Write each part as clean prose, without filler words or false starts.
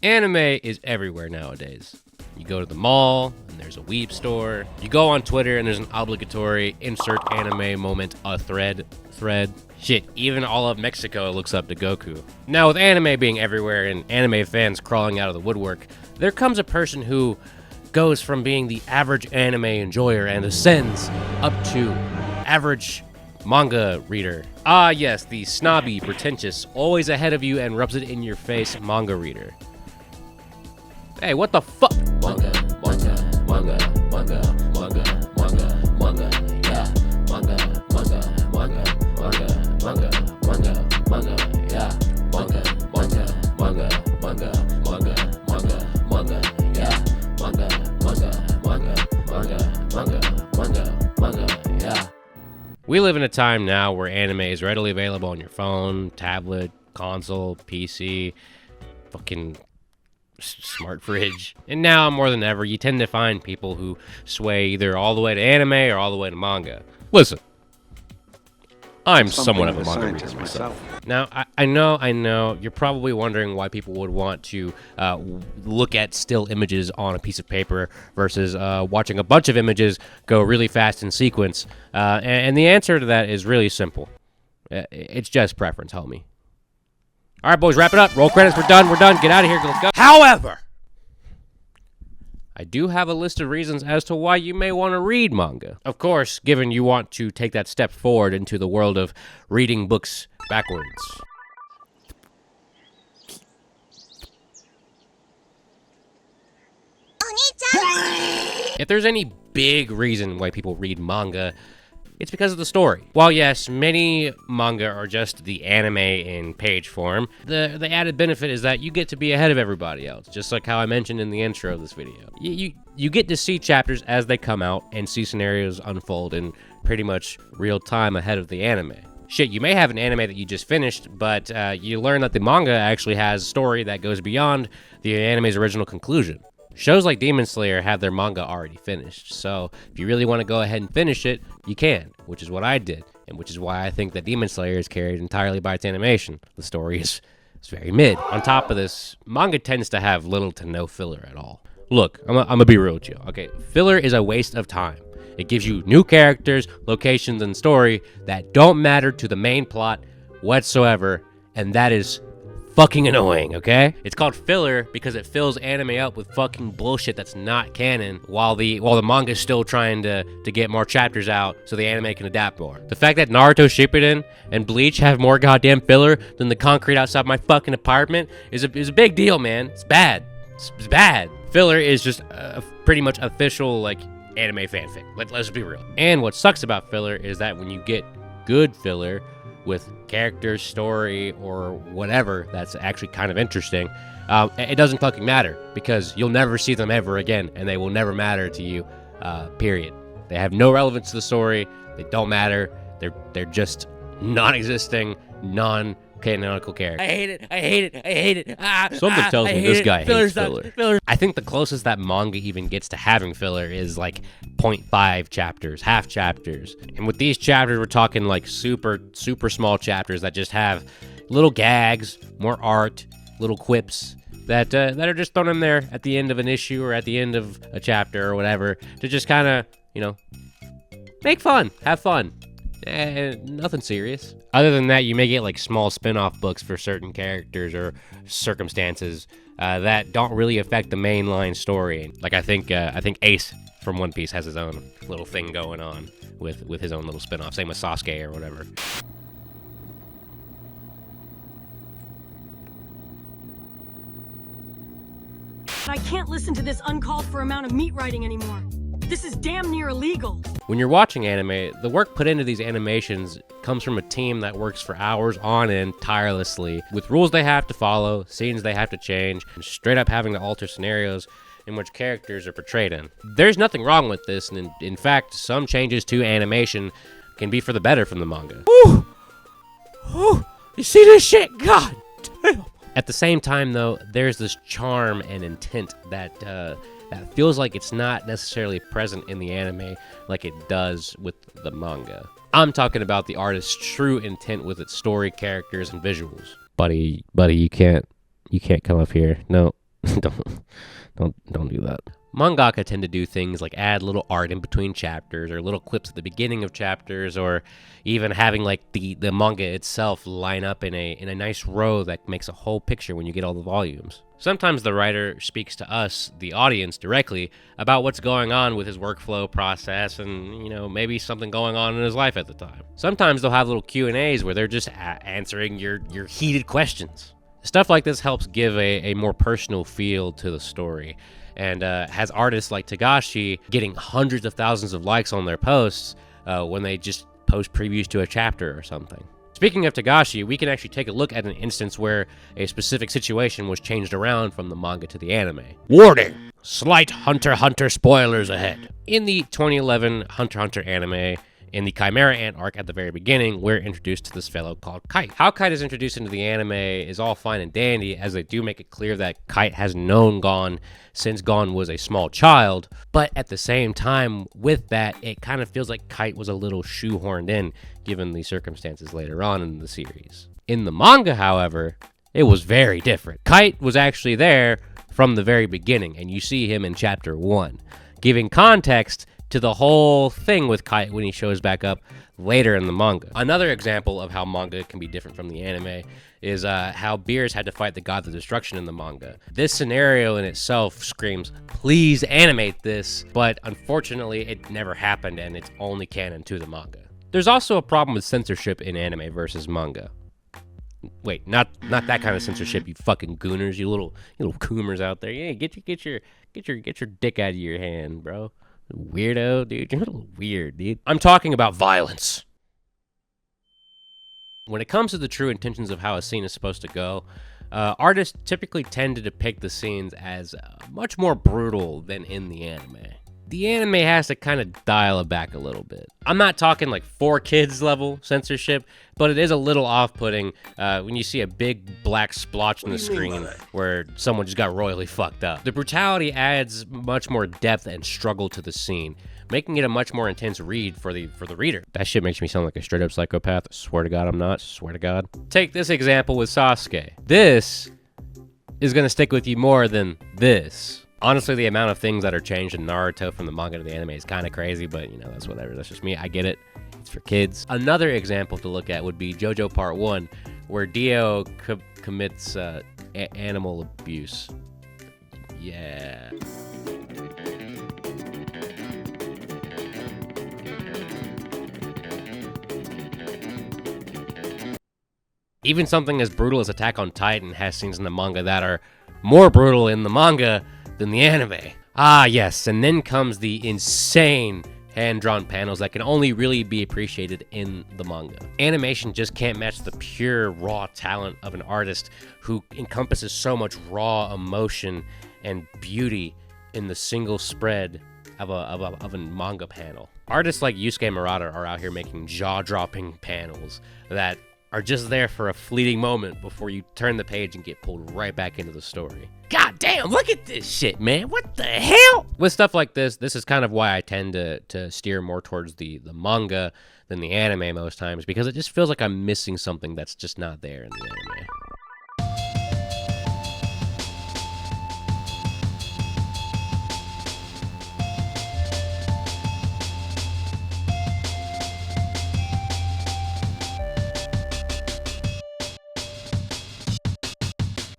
Anime is everywhere nowadays. You go to the mall, and there's a weeb store. You go on Twitter, and there's an obligatory insert anime moment, a thread. Shit, even all of Mexico looks up to Goku. Now, with anime being everywhere and anime fans crawling out of the woodwork, there comes a person who goes from being the average anime enjoyer and ascends up to average manga reader. Ah, yes, the snobby, pretentious, always ahead of you and rubs it in your face manga reader. Hey, what the fuck? Manga, yeah. Manga, yeah. Yeah. We live in a time now where anime is readily available on your phone, tablet, console, PC, fucking smart fridge. And now more than ever, you tend to find people who sway either all the way to anime or all the way to manga. Listen, I'm somewhat of a manga reader myself. Now, I know, you're probably wondering why people would want to look at still images on a piece of paper versus watching a bunch of images go really fast in sequence. And the answer to that is really simple. It's just preference, homie. All right, boys, wrap it up. Roll credits. We're done. Get out of here. Let's go. However, I do have a list of reasons as to why you may want to read manga. Of course, given you want to take that step forward into the world of reading books backwards. If there's any big reason why people read manga, it's because of the story. While yes, many manga are just the anime in page form, the added benefit is that you get to be ahead of everybody else, just like how I mentioned in the intro of this video. You get to see chapters as they come out and see scenarios unfold in pretty much real time ahead of the anime. Shit, you may have an anime that you just finished, but you learn that the manga actually has a story that goes beyond the anime's original conclusion. Shows like Demon Slayer have their manga already finished, so if you really want to go ahead and finish it, you can, which is what I did, and which is why I think that Demon Slayer is carried entirely by its animation. The story is very mid. On top of this, manga tends to have little to no filler at all. Look, I'm gonna be real with you, okay? Filler is a waste of time. It gives you new characters, locations, and story that don't matter to the main plot whatsoever, and that is fucking annoying, okay? It's called filler because it fills anime up with fucking bullshit that's not canon while the manga's still trying to get more chapters out so the anime can adapt more. The fact that Naruto Shippuden and Bleach have more goddamn filler than the concrete outside my fucking apartment is a big deal, man. It's bad. It's bad. Filler is just pretty much official, like, anime fanfic. Let's be real. And what sucks about filler is that when you get good filler with character, story, or whatever that's actually kind of interesting, it doesn't fucking matter because you'll never see them ever again and they will never matter to you, period. They have no relevance to the story. They don't matter. They're just non-existing, non-canonical characters. I hate it. Something tells me this guy hates filler. I think the closest that manga even gets to having filler is like 0.5 chapters, half chapters. And with these chapters, we're talking like super small chapters that just have little gags, more art, little quips that are just thrown in there at the end of an issue or at the end of a chapter or whatever to just kind of, make fun, have fun. Nothing serious. Other than that, you may get like small spin-off books for certain characters or circumstances that don't really affect the mainline story. Like I think Ace from One Piece has his own little thing going on with his own little spin-off. Same with Sasuke or whatever. I can't listen to this uncalled for amount of meat writing anymore. This is damn near illegal. When you're watching anime, the work put into these animations comes from a team that works for hours on end tirelessly, with rules they have to follow, scenes they have to change, and straight up having to alter scenarios in which characters are portrayed in. There's nothing wrong with this, and in fact, some changes to animation can be for the better from the manga. Woo! You see this shit? God damn! At the same time, though, there's this charm and intent that feels like it's not necessarily present in the anime like it does with the manga. I'm talking about the artist's true intent with its story, characters, and visuals. Buddy, you can't come up here. No, don't do that. Mangaka tend to do things like add little art in between chapters, or little clips at the beginning of chapters, or even having like the manga itself line up in a nice row that makes a whole picture when you get all the volumes. Sometimes the writer speaks to us, the audience, directly about what's going on with his workflow process and, maybe something going on in his life at the time. Sometimes they'll have little Q&As where they're just answering your heated questions. Stuff like this helps give a more personal feel to the story, and has artists like Tagashi getting hundreds of thousands of likes on their posts when they just post previews to a chapter or something. Speaking of Tagashi, we can actually take a look at an instance where a specific situation was changed around from the manga to the anime. Warning! Slight Hunter x Hunter spoilers ahead. In the 2011 Hunter x Hunter anime, in the Chimera Ant arc at the very beginning, we're introduced to this fellow called Kite. How Kite is introduced into the anime is all fine and dandy, as they do make it clear that Kite has known Gon since Gon was a small child, but at the same time, with that, it kind of feels like Kite was a little shoehorned in, given the circumstances later on in the series. In the manga, however, it was very different. Kite was actually there from the very beginning, and you see him in chapter 1, giving context to the whole thing with Kite when he shows back up later in the manga. Another example of how manga can be different from the anime is how Beers had to fight the God of Destruction in the manga. This scenario in itself screams, please animate this, but unfortunately it never happened and it's only canon to the manga. There's also a problem with censorship in anime versus manga. Wait, not that kind of censorship, you fucking gooners, you little coomers out there. Yeah, get your dick out of your hand, bro. Weirdo, dude. You're a little weird, dude. I'm talking about violence. When it comes to the true intentions of how a scene is supposed to go, artists typically tend to depict the scenes as much more brutal than in the anime. The anime has to kind of dial it back a little bit. I'm not talking like 4Kids level censorship, but it is a little off-putting when you see a big black splotch on the screen where someone just got royally fucked up. The brutality adds much more depth and struggle to the scene, making it a much more intense read for the reader. That shit makes me sound like a straight-up psychopath. I swear to God I'm not. Swear to God. Take this example with Sasuke. This is gonna stick with you more than this. Honestly, the amount of things that are changed in Naruto from the manga to the anime is kind of crazy, but that's whatever. That's just me. I get it. It's for kids. Another example to look at would be JoJo Part 1, where Dio commits animal abuse. Yeah. Even something as brutal as Attack on Titan has scenes in the manga that are more brutal in the manga than the anime. Ah, yes, and then comes the insane hand-drawn panels that can only really be appreciated in the manga. Animation just can't match the pure, raw talent of an artist who encompasses so much raw emotion and beauty in the single spread of a manga panel. Artists like Yusuke Murata are out here making jaw-dropping panels that are just there for a fleeting moment before you turn the page and get pulled right back into the story. God damn, look at this shit, man. What the hell? With stuff like this is kind of why I tend to steer more towards the manga than the anime most times, because it just feels like I'm missing something that's just not there in the anime.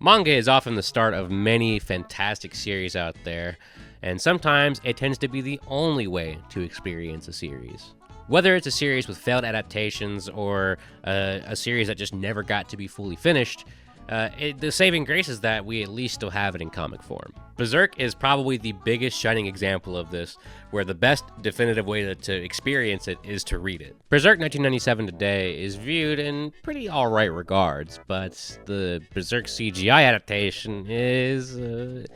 Manga is often the start of many fantastic series out there, and sometimes it tends to be the only way to experience a series. Whether it's a series with failed adaptations or a series that just never got to be fully finished, the saving grace is that we at least still have it in comic form. Berserk is probably the biggest shining example of this, where the best definitive way to experience it is to read it. Berserk 1997 today is viewed in pretty alright regards, but the Berserk CGI adaptation is... And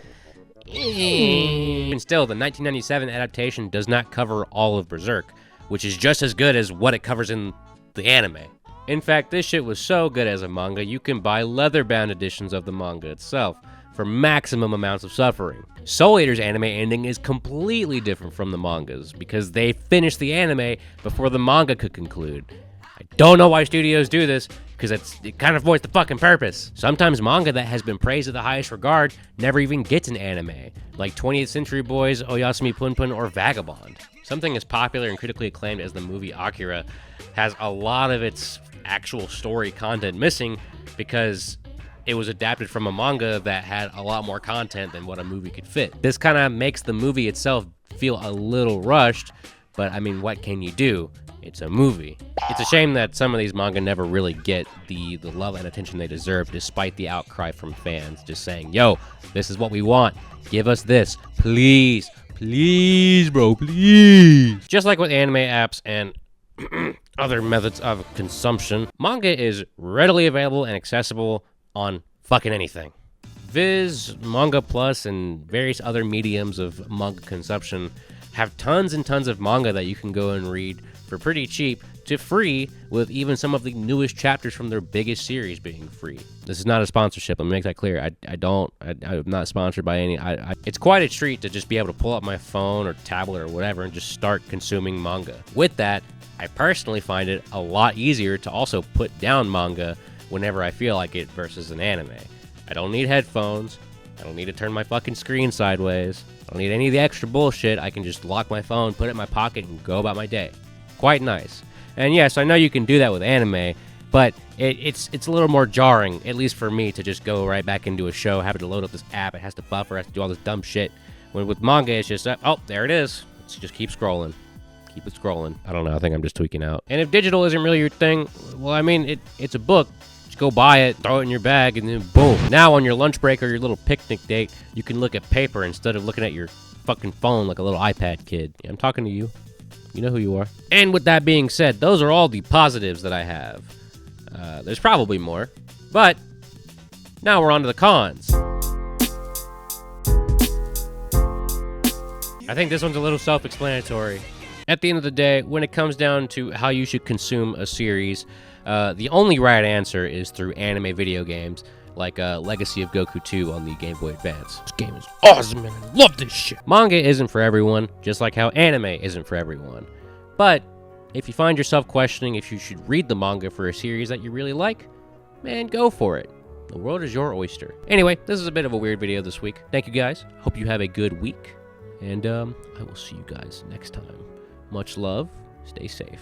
still, the 1997 adaptation does not cover all of Berserk, which is just as good as what it covers in the anime. In fact, this shit was so good as a manga, you can buy leather-bound editions of the manga itself for maximum amounts of suffering. Soul Eater's anime ending is completely different from the manga's because they finished the anime before the manga could conclude. I don't know why studios do this, because it kind of avoids the fucking purpose. Sometimes manga that has been praised to the highest regard never even gets an anime, like 20th Century Boys, Oyasumi Punpun, or Vagabond. Something as popular and critically acclaimed as the movie Akira has a lot of its actual story content missing because it was adapted from a manga that had a lot more content than what a movie could fit. This kind of makes the movie itself feel a little rushed, but I mean, what can you do? It's a movie. It's a shame that some of these manga never really get the love and attention they deserve, despite the outcry from fans just saying, yo, this is what we want. Give us this. Please. Please, bro, please. Just like with anime apps and other methods of consumption, manga is readily available and accessible on fucking anything. Viz, Manga Plus, and various other mediums of manga consumption have tons and tons of manga that you can go and read for pretty cheap to free, with even some of the newest chapters from their biggest series being free. This is not a sponsorship. Let me make that clear. I'm not sponsored by any. It's quite a treat to just be able to pull up my phone or tablet or whatever and just start consuming manga. With that, I personally find it a lot easier to also put down manga whenever I feel like it versus an anime. I don't need headphones. I don't need to turn my fucking screen sideways. I don't need any of the extra bullshit. I can just lock my phone, put it in my pocket, and go about my day. Quite nice. And yes, I know you can do that with anime, but it's a little more jarring, at least for me, to just go right back into a show, have to load up this app, it has to buffer, it has to do all this dumb shit. When with manga, it's just, oh, there it is. Let's just keep scrolling. Keep it scrolling. I don't know, I think I'm just tweaking out. And if digital isn't really your thing, well, I mean, it's a book. Just go buy it, throw it in your bag, and then boom. Now on your lunch break or your little picnic date, you can look at paper instead of looking at your fucking phone like a little iPad kid. Yeah, I'm talking to you. You know who you are. And with that being said, those are all the positives that I have. There's probably more, but now we're on to the cons. I think this one's a little self-explanatory. At the end of the day, when it comes down to how you should consume a series, the only right answer is through anime video games, like Legacy of Goku 2 on the Game Boy Advance. This game is awesome, man. I love this shit. Manga isn't for everyone, just like how anime isn't for everyone. But if you find yourself questioning if you should read the manga for a series that you really like, man, go for it. The world is your oyster. Anyway, this is a bit of a weird video this week. Thank you guys. Hope you have a good week. And I will see you guys next time. Much love. Stay safe.